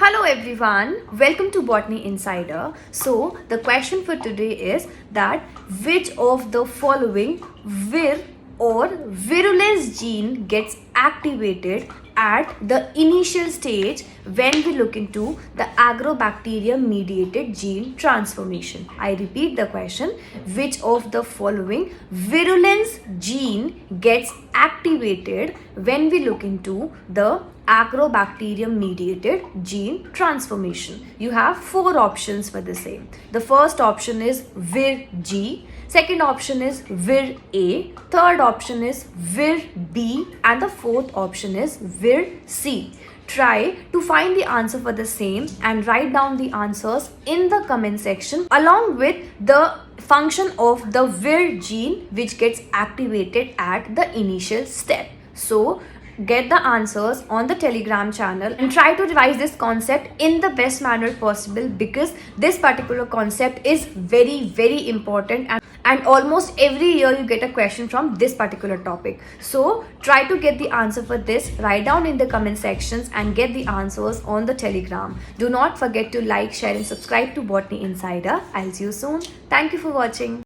Hello everyone, welcome to Botany Insider. So the question for today is that which of the following vir or virulence gene gets activated at the initial stage when we look into the agrobacterium mediated gene transformation. I repeat the question, which of the following virulence gene gets activated when we look into the agrobacterium mediated gene transformation? You have four options for the same. The first option is vir G, second option is vir A, third option is vir B, and the fourth option is vir C. Try to find the answer for the same and write down the answers in the comment section along with the function of the vir gene which gets activated at the initial step. So get the answers on the Telegram channel and try to revise this concept in the best manner possible, because this particular concept is very important and almost every year you get a question from this particular topic. So try to get the answer for this, write down in the comment sections and get the answers on the Telegram. Do not forget to like, share and subscribe to Botany Insider. I'll see you soon. Thank you for watching.